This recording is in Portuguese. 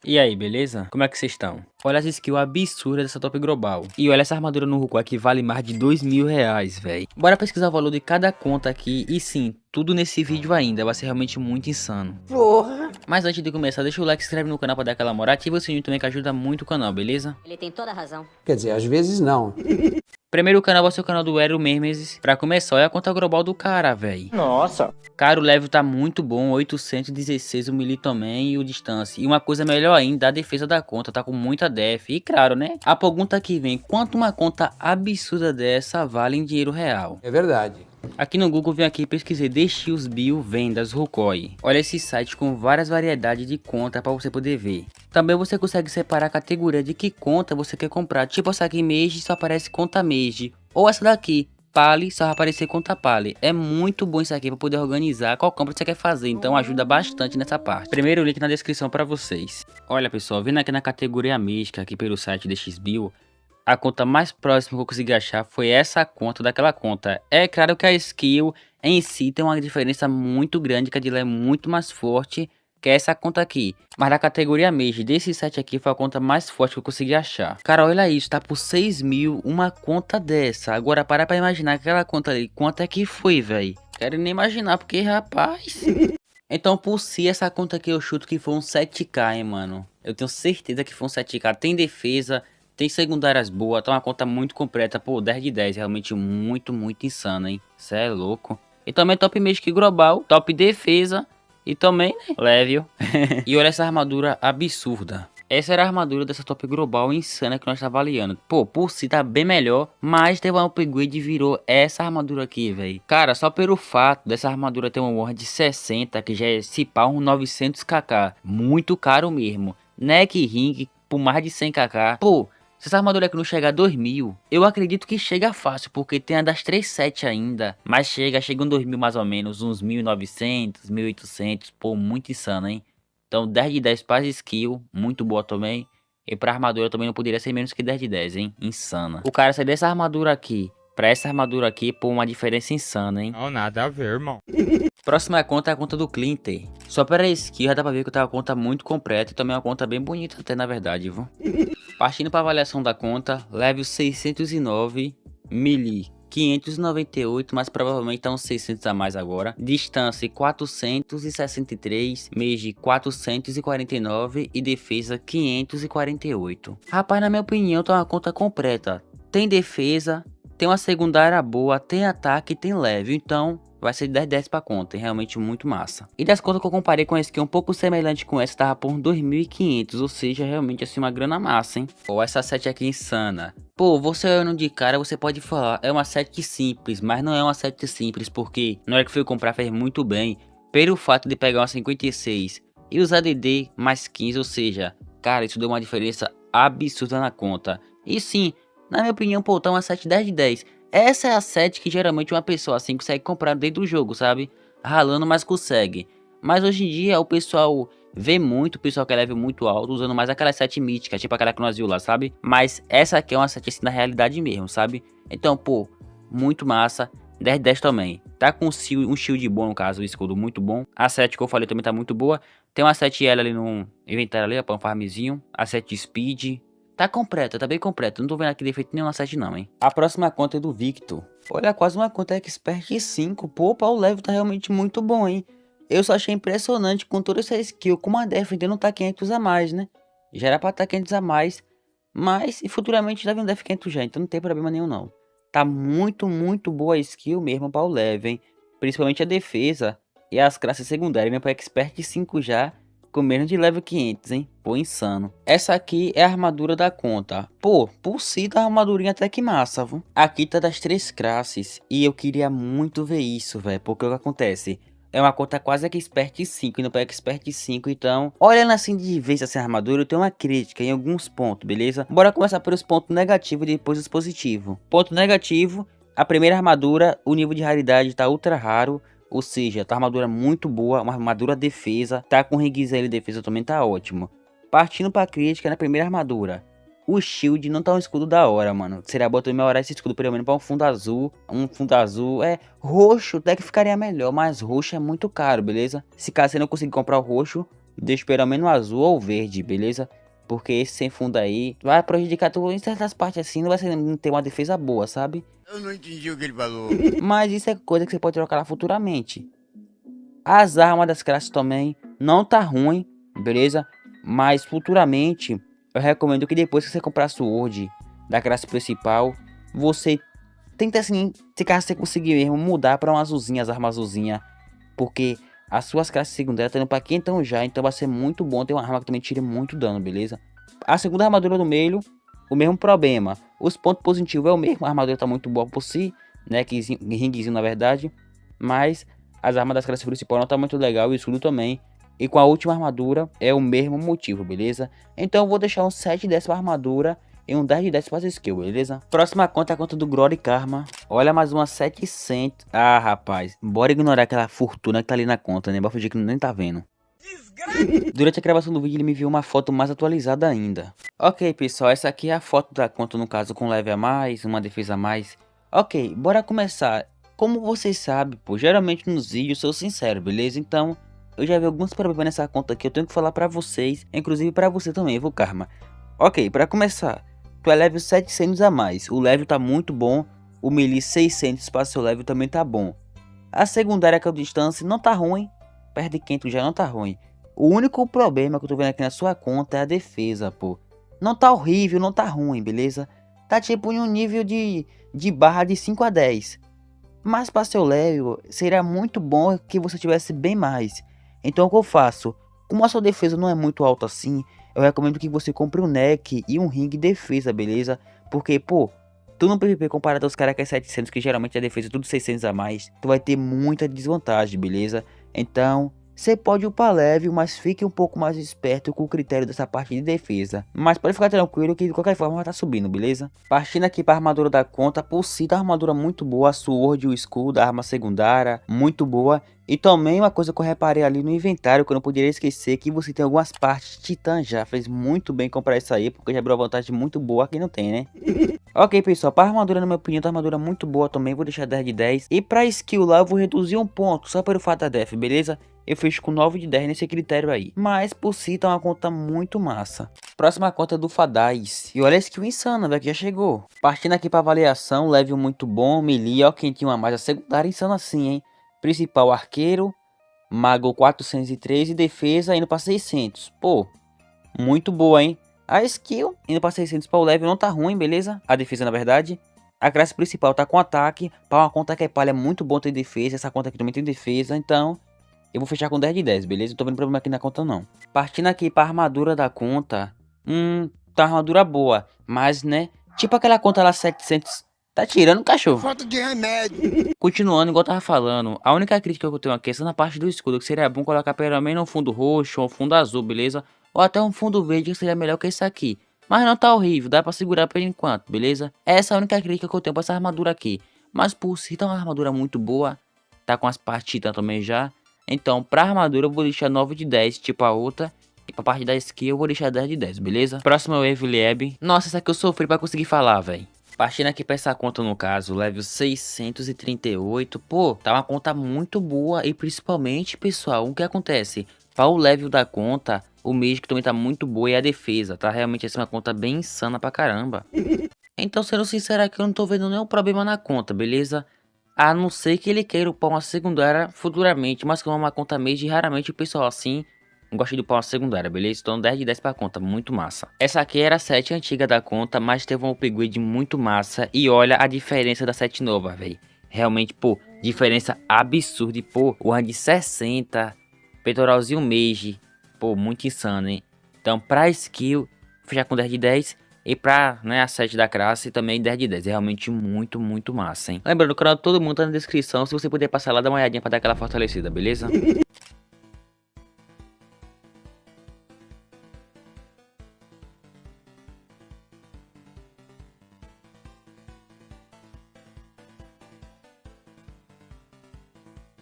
E aí, beleza? Como é que vocês estão? Olha as skills absurdas dessa top global. E olha essa armadura no Ruko que vale mais de R$ 2.000, velho. Bora pesquisar o valor de cada conta aqui. E sim, tudo nesse vídeo ainda. Vai ser realmente muito insano. Porra! Mas antes de começar, deixa o like, se inscreve no canal pra dar aquela moral. Ativa o sininho também que ajuda muito o canal, beleza? Ele tem toda a razão. Quer dizer, às vezes não. Primeiro canal vai ser o canal do Hero Memes. Pra começar, olha a conta global do cara, velho. Nossa. Cara, o level tá muito bom, 816 o melee também e o distância. E uma coisa melhor ainda, a defesa da conta tá com muita def. E claro, né? A pergunta que vem, quanto uma conta absurda dessa vale em dinheiro real? É verdade. Aqui no Google vim aqui e pesquisei DX Bill Vendas Rukoi. Olha esse site com várias variedades de conta para você poder ver. Também você consegue separar a categoria de que conta você quer comprar. Tipo essa aqui Mage só aparece conta Mage. Ou essa daqui Pali só vai aparecer conta Pali. É muito bom isso aqui para poder organizar qual compra você quer fazer. Então ajuda bastante nessa parte. Primeiro link na descrição para vocês. Olha pessoal, vindo aqui na categoria mística aqui pelo site DX Bill. A conta mais próxima que eu consegui achar foi essa conta daquela conta. É claro que a skill em si tem uma diferença muito grande, que a dela é muito mais forte que essa conta aqui. Mas na categoria Mage desse site aqui foi a conta mais forte que eu consegui achar. Cara, olha isso, tá por 6.000 uma conta dessa. Agora para pra imaginar aquela conta ali, quanto é que foi, velho? Quero nem imaginar, porque rapaz... Então por si essa conta aqui eu chuto que foi um 7k, hein, mano. Eu tenho certeza que foi um 7k, tem defesa... Tem secundárias boas, tá uma conta muito completa, pô, 10 de 10, realmente muito insano, hein, cê é louco. E também top Magic global, top defesa e também, né, level. E olha essa armadura absurda. Essa era a armadura dessa top global insana que nós tá avaliando. Pô, por si tá bem melhor, mas teve um upgrade e virou essa armadura aqui, velho. Cara, só pelo fato dessa armadura ter um Ward de 60, que já é se pá um 900kk, muito caro mesmo. Neck Ring por mais de 100kk, pô. Se essa armadura aqui não chegar a 2.000, eu acredito que chega fácil, porque tem a das 3.7 ainda. Mas chega um 2.000 mais ou menos, uns 1.900, 1.800, pô, muito insano, hein? Então 10 de 10 para skill, muito boa também. E pra armadura também não poderia ser menos que 10 de 10, hein? Insana. O cara sai dessa armadura aqui pra essa armadura aqui, pô, uma diferença insana, hein? Não, nada a ver, irmão. Próxima conta é a conta do Clinter. Só pela skill já dá pra ver que tá uma conta muito completa e também uma conta bem bonita até na verdade, viu? Partindo para avaliação da conta, level 609, melee 598, mas provavelmente tá uns 600 a mais agora. Distância 463, mage 449 e defesa 548. Rapaz, na minha opinião tá uma conta completa. Tem defesa, tem uma secundária boa, tem ataque e tem level, então... vai ser 10/10 pra conta, é realmente muito massa. E das contas que eu comparei com a skill um pouco semelhante com essa, tava por 2.500, ou seja, realmente assim uma grana massa, hein. Pô, essa set aqui é insana. Pô, você olhando de cara, você pode falar, é uma set simples, mas não é uma set simples, porque na hora que fui comprar fez muito bem, pelo fato de pegar uma 56 e usar DD mais 15, ou seja, cara, isso deu uma diferença absurda na conta. E sim, na minha opinião, pô, tá uma set 10/10. Essa é a set que geralmente uma pessoa assim consegue comprar dentro do jogo, sabe? Ralando, mas consegue. Mas hoje em dia o pessoal vê muito, o pessoal que é level muito alto, usando mais aquela set mítica, tipo aquela que nós viu lá, sabe? Mas essa aqui é uma set assim na realidade mesmo, sabe? Então, pô, muito massa. 10/10 também. Tá com um shield bom, no caso, o escudo muito bom. A set que eu falei também tá muito boa. Tem uma set L ali no inventário ali, pra um farmzinho. A set Speed. Tá completa, tá bem completa. Não tô vendo aqui defeito nenhuma set não, hein. A próxima conta é do Victor. Olha, quase uma conta Expert 5. Pô, o level tá realmente muito bom, hein. Eu só achei impressionante com toda essa skill. Como a def ainda não tá 500 a mais, né. Já era pra tá 500 a mais. Mas, e futuramente deve um def 500 já. Então não tem problema nenhum, não. Tá muito boa a skill mesmo para o level, hein. Principalmente a defesa e as classes secundárias. Mesmo pra Expert 5 já. Com menos de level 500, hein? Pô, insano. Essa aqui é a armadura da conta. Pô, por si tá a armadurinha até que massa, viu? Aqui tá das 3 classes. E eu queria muito ver isso, velho. Porque o que acontece? É uma conta quase que Expert 5 e não pega Expert 5, então... olhando assim de vez essa armadura, eu tenho uma crítica em alguns pontos, beleza? Bora começar pelos pontos negativos e depois os positivos. Ponto negativo, a primeira armadura, o nível de raridade tá ultra raro. Ou seja, tá uma armadura muito boa, uma armadura defesa, tá com Ring-Zell defesa também tá ótimo. Partindo pra crítica na primeira armadura. O shield não tá um escudo da hora, mano. Seria bom também melhorar esse escudo pelo menos pra um fundo azul. Um fundo azul é roxo, até que ficaria melhor, mas roxo é muito caro, beleza? Se caso você não conseguir comprar o roxo, deixo pelo menos azul ou verde, beleza? Porque esse sem fundo aí vai prejudicar tu em certas partes assim, não vai ser, não ter uma defesa boa, sabe? Eu não entendi o que ele falou. Mas isso é coisa que você pode trocar lá futuramente. As armas das classes também não tá ruim, beleza? Mas futuramente eu recomendo que depois que você comprar a Sword da classe principal, você tenta assim, se caso você conseguir mesmo, mudar para uma azulzinha, as armas azulzinha. Porque as suas classes secundárias estão indo pra quentão já, então vai ser muito bom ter uma arma que também tire muito dano, beleza? A segunda armadura do meio, o mesmo problema. Os pontos positivos é o mesmo, a armadura tá muito boa por si, né? Que ringuezinho na verdade. Mas as armas das classes principais não tá muito legal, o escudo também. E com a última armadura é o mesmo motivo, beleza? Então eu vou deixar um 7 dessa armadura e um 10 de 10 para as skills, beleza? Próxima conta é a conta do Glory Karma. Olha, mais uma 700. Ah, rapaz, bora ignorar aquela fortuna que tá ali na conta, né? Bora fingir que nem tá vendo. Durante a gravação do vídeo ele me viu uma foto mais atualizada ainda. Ok, pessoal, essa aqui é a foto da conta, no caso com leve a mais, uma defesa a mais. Ok, bora começar. Como vocês sabem, pô, geralmente nos vídeos eu sou sincero, beleza? Então, eu já vi alguns problemas nessa conta aqui, eu tenho que falar pra vocês, inclusive pra você também, viu, Karma? Ok, pra começar, tu é level 700 a mais, o level tá muito bom, o melee 600 para seu level também tá bom. A secundária que é o distância não tá ruim, perto de 500 já não tá ruim. O único problema que eu tô vendo aqui na sua conta é a defesa, pô. Não tá horrível, não tá ruim, beleza? Tá tipo em um nível de barra de 5 a 10. Mas para seu level, seria muito bom que você tivesse bem mais. Então o que eu faço? Como a sua defesa não é muito alta assim, eu recomendo que você compre um neck e um ring defesa, beleza? Porque, pô, tu no PVP comparado aos caras que é 700, que geralmente a defesa é tudo 600 a mais, tu vai ter muita desvantagem, beleza? Então, você pode upar level, mas fique um pouco mais esperto com o critério dessa parte de defesa. Mas pode ficar tranquilo que de qualquer forma vai estar subindo, beleza? Partindo aqui para a armadura da conta, por si tá uma armadura muito boa, a sword, o escudo, a arma secundária, muito boa. E também uma coisa que eu reparei ali no inventário, que eu não poderia esquecer, que você tem algumas partes titã já. Fez muito bem comprar isso aí, porque já abriu uma vantagem muito boa, quem não tem, né? Ok, pessoal, para armadura, na minha opinião, tá uma armadura muito boa também, vou deixar 10 de 10. E para skill lá, eu vou reduzir um ponto, só pelo fato da def, beleza? Eu fecho com 9 de 10 nesse critério aí. Mas por si tá uma conta muito massa. Próxima conta é do Fadais. E olha a skill insana, velho, que já chegou. Partindo aqui pra avaliação, level muito bom, melee, ó, quem tinha uma mais, a secundária insana assim, hein? Principal arqueiro, mago 403 e defesa indo pra 600. Pô, muito boa, hein? A skill indo pra 600 para o level não tá ruim, beleza? A defesa na verdade. A classe principal tá com ataque. Para uma conta que é palha é muito bom ter defesa. Essa conta aqui também tem defesa, então eu vou fechar com 10 de 10, beleza? Não tô vendo problema aqui na conta não. Partindo aqui pra armadura da conta. Tá uma armadura boa. Mas, né? Tipo aquela conta lá 700. Tá tirando, cachorro? Falta de remédio. Continuando, igual eu tava falando. A única crítica que eu tenho aqui é na parte do escudo. Que seria bom colocar pelo menos um fundo roxo ou um fundo azul, beleza? Ou até um fundo verde que seria melhor que esse aqui. Mas não tá horrível, dá pra segurar por enquanto, beleza? Essa é a única crítica que eu tenho pra essa armadura aqui. Mas por si tá uma armadura muito boa. Tá com as partes titã também já. Então, pra armadura eu vou deixar 9 de 10, tipo a outra. E pra parte da skill eu vou deixar 10 de 10, beleza? Próximo é o Evilieb. Nossa, essa aqui eu sofri pra conseguir falar, velho. Partindo aqui pra essa conta no caso, level 638. Pô, tá uma conta muito boa. E principalmente, pessoal, o que acontece? Para o level da conta, o Magic também tá muito boa e a defesa. Tá realmente assim uma conta bem insana pra caramba. Então, sendo sincero aqui, eu não tô vendo nenhum problema na conta, beleza? A não ser que ele queira upar uma secundária futuramente, mas como é uma conta Mage, raramente o pessoal assim gosta de upar uma secundária, beleza? Então 10 de 10 pra conta, muito massa. Essa aqui era a 7 antiga da conta, mas teve um upgrade muito massa. E olha a diferença da 7 nova, velho. Realmente, pô, diferença absurda. E, pô, o de 60, peitoralzinho Mage, pô, muito insano, hein? Então pra skill, fechar com 10 de 10. E pra, né, a 7 da classe também 10 de 10. É realmente muito, muito massa, hein? Lembrando, o canal de todo mundo tá na descrição. Se você puder passar lá, dá uma olhadinha pra dar aquela fortalecida, beleza?